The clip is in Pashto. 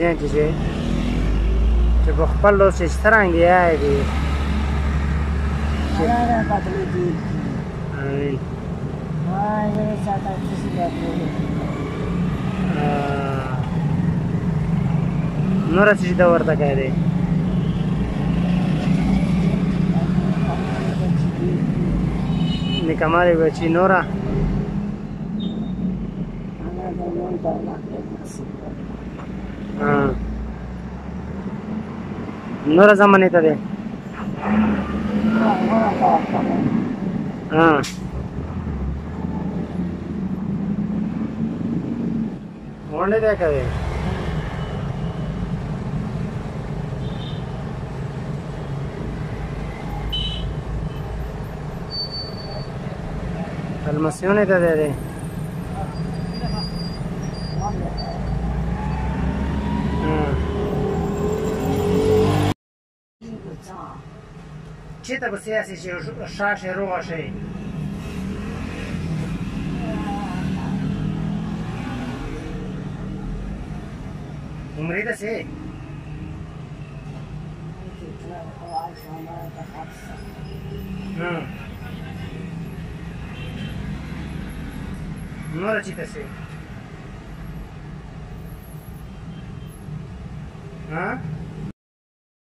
Gente, چې په خپل لوس چې څرنګه یې دي امين نور څه دا ورته کوي دي نکمالي بچی نورا نورا زمانه ته ده ونه ده کوي Almacione da dere. Ce te băsia să și șașe roșii? Umri de se. Nu răcite se. Ha?